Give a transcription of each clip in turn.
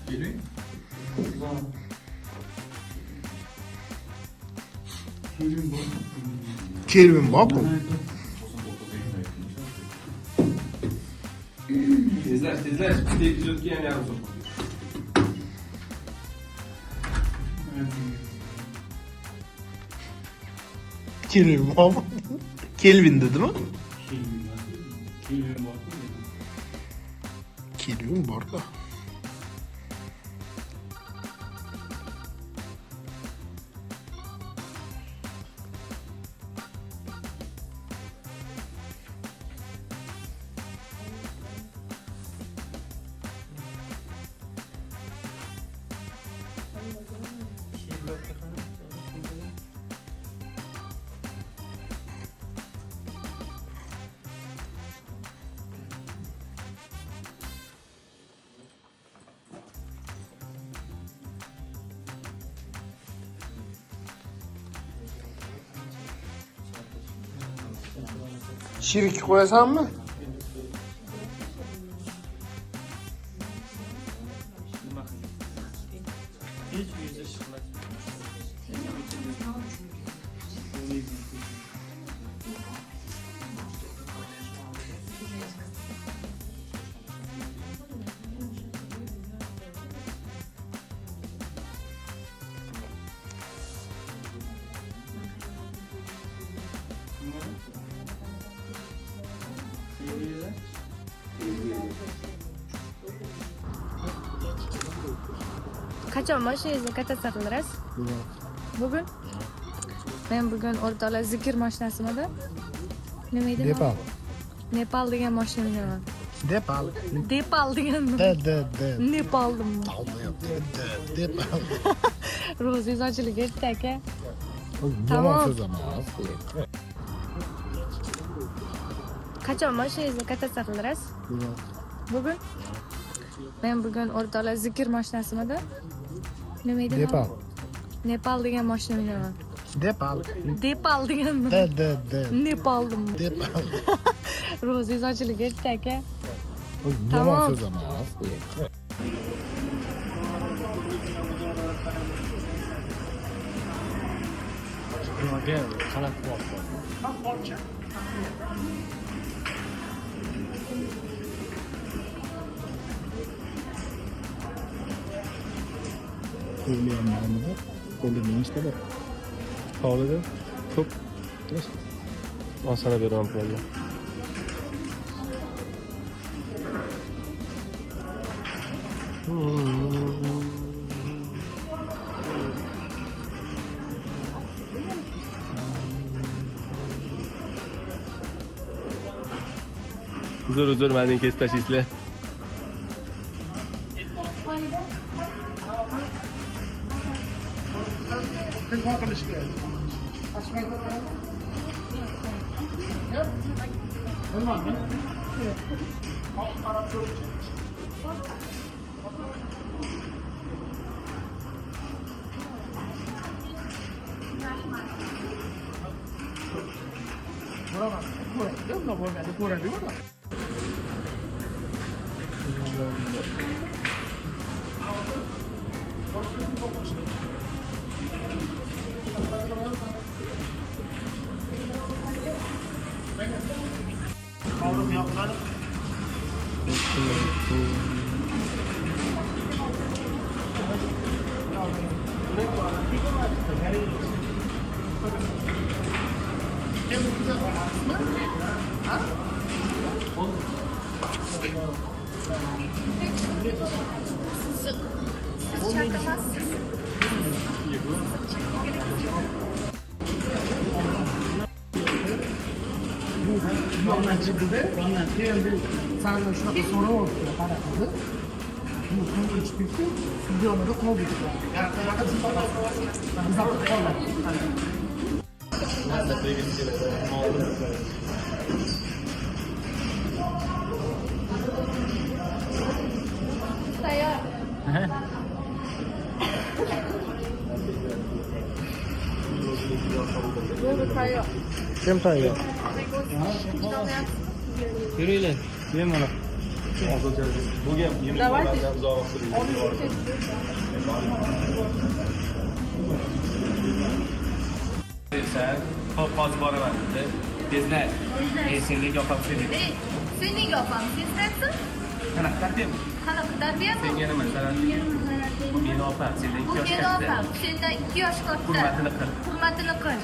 Kelvin? Kelvin borku. Tezlash. Bitta epizodga ham yarim soat. Kelvin borku. Kelvin dedimi? Kelvin borku. Şirik koyasanmı? Qachon mashinangizni katta qildirasiz? Bugun? Men bugun o'rtoqlar zikr mashinasida nima edi? Nepal. Nepal degan mashina minaman. Nepal. Nepal deganmi? De. Nepaldim. Nepal. Ro'zingiz ochilib ketdi aka. Yomon so'z emas. Qachon mashinangizni katta qildirasiz? Bugun? Men bugun o'rtoqlar zikr mashinasida nima edi? Nepal. Nepal degan mashina minaman. Nepal. Nepal deganmi? De. Nepaldim. Nepal. Ro'zingiz ochilib ketdi aka. Yomon so'z emas. Nimaga xalaq qilyapti? Qo'lida Hovlida ko'p. Osana beraman pulni. Uzr, meni kesib tashlaysizlar. Sana shunaqa so'rayapti, qaraqdi. Bu qanday ichib ketdi? Videoda qoldi. Tayyor. Bo'ldi, tayyor. Kim tayyor? Yuringlar. Men mana. Bu ham yemlik bo'lmadan uzoq sen hop hozir boraman dedi. Tezlar. Sen nega opam seni? Sen nega opam? Sen sensin? Qanaqa tartib? Qanaqa tarbiya? Senga nima zarar? Bu meni opam, sendan 2 yosh Meni katta. opam, sendan 2 yosh katta. Hurmatini qil. Hurmatini qil.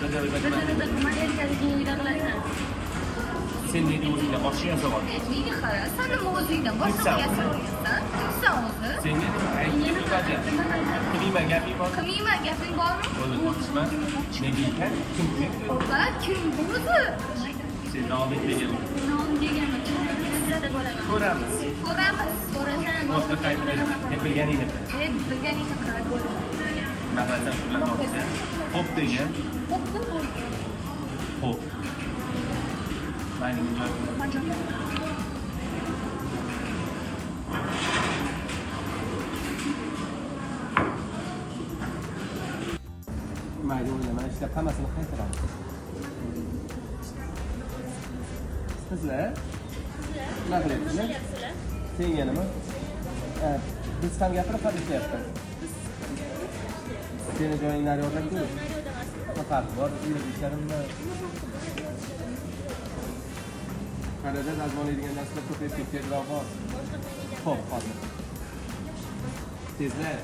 Sen nega o'zingdan boshqa yasab ol? Nega qara? Sen nima o'zingdan boshqa yasamaysan? Kimsan o'zi? Senga aytib baja. Qilmayman gaping bor. Qilmayman gaping bormi? O'zi tortishma. Nega ekan? Kim? Opa, kim bu o'zi? Sen noming deganman. Ko'ramiz. Ko'ramiz. Boshqa qaytib bilganingni. Bilganingni qiladi. Nafrasan bilan topsa. Xo'p degan. Xo'p. Mayning joy. Mayli o'ylama, ishlab hammasini qaytaramiz. Sizlar? Nima qilyapsizlar? Senga nima? Biz ham gapirib qolishayapmiz. Seni joying naryoqda-ku. Nima farqi bor? Ishlarimni qarada dazmollaydigan narsalar ko'payib ketgan bor. Xo'p, hozir. Tezlar.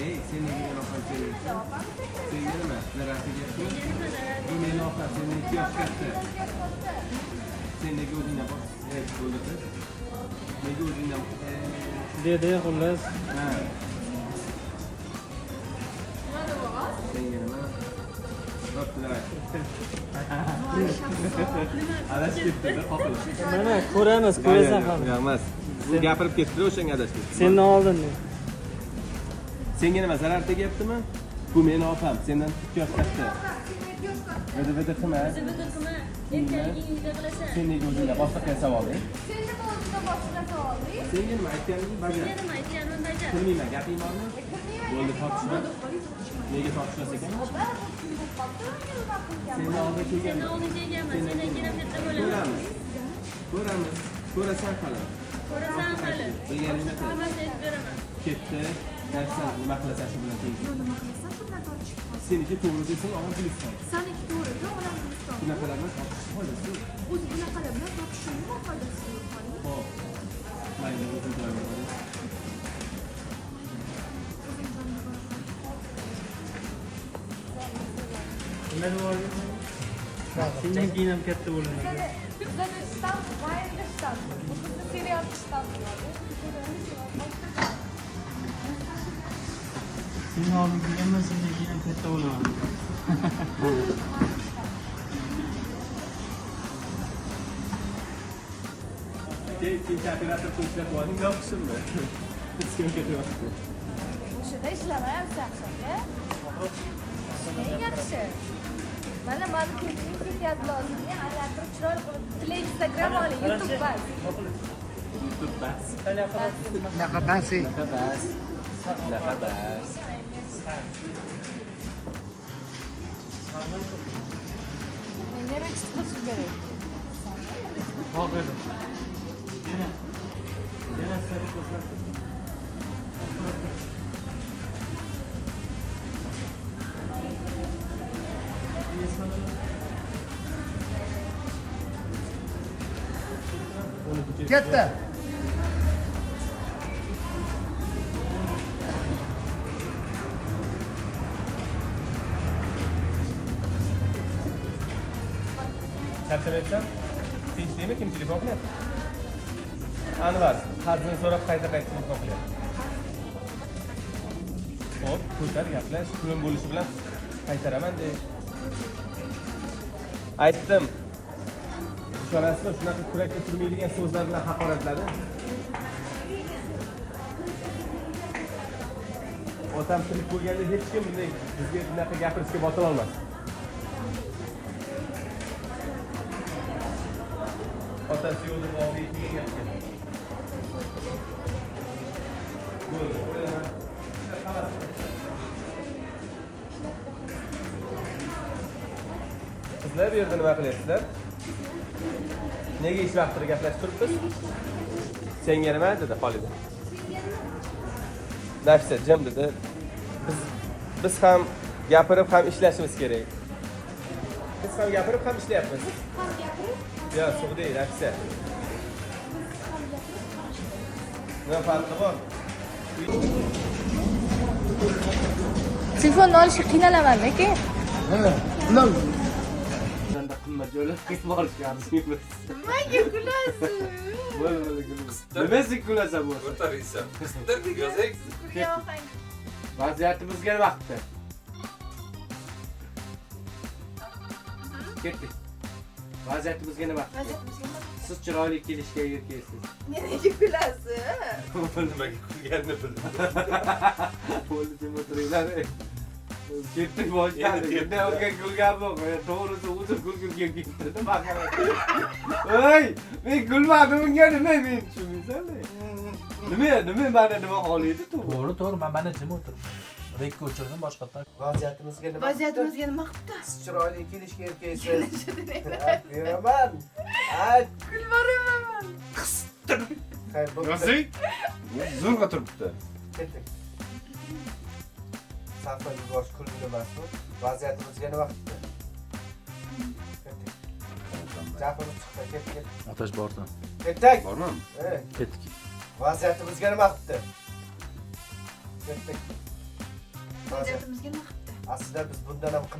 Ey, sen nega meni opam sevyapsan? Senga nima? Zarar tegyaptimi? Bu meni opam, sendan 2 yosh katta. Sen nega o'zingdan bor? Bo'ldi. Nega o'zingdan Dedi xullas. Ha. Senga nima? Robbilar. Adashib ketdi-da, qoqil. Mana ko'ramiz, ko'rasan ham. Emas. Bu gapirib ketdi o'shanga adashib. Sendan oldin. Senga nima zarar tegyaptimi? Bu meni opam, sendan 2 yosh katta. Vidi qilma. Sen nega o'zingga boshqa savoling? Sen nima o'zingdan boshqa savoling? Senga nima aytganingni bajar. Qilmayman, gaping bormi? Bo'ldi, tortishma. Nega tortishmas ekan? Sendan oldin kelganman. Ko'ramiz. Ko'rasan hali. Bilganingni qil. Ketdi. Narsa nima qilasan shu bilan teng? Nima qilasan? Shundan tortishib qolsin. Seniki to'g'ri desang, og'am bilissan. Saniki to'g'ri, o'g'lim Guliston. Bunaqalar bilan tortish foydasi yo'q. O'zi bunaqalar bilan tortishning nima foydasi yo'q? Xo'p. Mayli, o'zim joyimga boray. Sendan keyin ham katta bo'laman. Bizdan g'ayridan. Bu bizni seryapishdan. Sen oldin kelganman, sendan keyin ham katta bo'laman. Keyin operator qo'shilib qo'ying, yo'qishimmi? Hech kim ketyapti. O'shada ishlamayapsan sen-a? Eng yaxshi. Mana ketyapti lozim. Aylantirib chiroyli qilib Instagram oling, YouTube bas. YouTube bas. Naqa basi. Naqa bas. Nereye çıkması gerek? Xo'p. Yana sarı ko'rsat. Katta. Charchamayapsan? Tinchlikmi? Kim telefon qilyapti? Anvar, qarzini so'rab qayta telefon qilyapti. Xo'p, ko'tar gaplash, pulim bo'lishi bilan qaytaraman de. Aytdim. Ishonasizmi, shunaqa kurakka turmaydigan so'zlar bilan haqoratladi. Otam tirik bo'lganda hech kim bunday bizga bunaqa gapirishga botila olmas. Otasi yo'lda bog'ga yetmagan gapga. Sizlar bu yerda nima qilyapsizlar? Nega ish vaqtida gaplashib turibmiz? Senga nima dedi Xolida? Nafisa jim dedi. Biz ham gapirib ham ishlashimiz kerak. Biz ham gapirib ham ishlayapmiz. Yo, suvdi, Nafisa. Nima farqi bor? Telefonni olishga qiynalaman aka. Ular Bunda qimmat joylar qilib olishganmiz. Nimaga kulasiz? Bo'lmadi kulamiz. Nimasi kulasan bu? O'taraysan. Qistirdik yozayk. Vaziyatimizga vaqtda. Ketdik. Vaziyatimizga nima vaqtda? Siz chiroyli kelishga erkaysiz. Nega kulasiz? Nimaga kulganini bildim. Bo'ldi deb o'tiringlar. Ketdik boshdan. Endi o'rga kulgan yo'q. To'g'risi o'zi kulgim kelib ketdi. Nima qilay? Ey, men kulmadim unga nima men tushunmaysan? Nima mana holiydi to'g'ri. to'g'ri, mana jim o'tiribdi. Rekka o'chirdim boshqatdan. Vaziyatimizga nima? Vaziyatimizga nima qilibdi? Siz chiroyli kelishga erkaysiz. Beraman. Ay, Kulboraman. xayr bo'ldi. Yozayk. Zo'rg'a turibdi. Ketdik. Safar yuborish kulgili emasmi? Vaziyatimizga nima qildi? Ketdik. Jafurib chiqdi, ketdik. Otash bordi. Ketdik. Bormi? Ketdik. Vaziyatimizga nima qildi? Ketdik. Vaziyatimizga nima qilibdi? Aslida biz bundan ham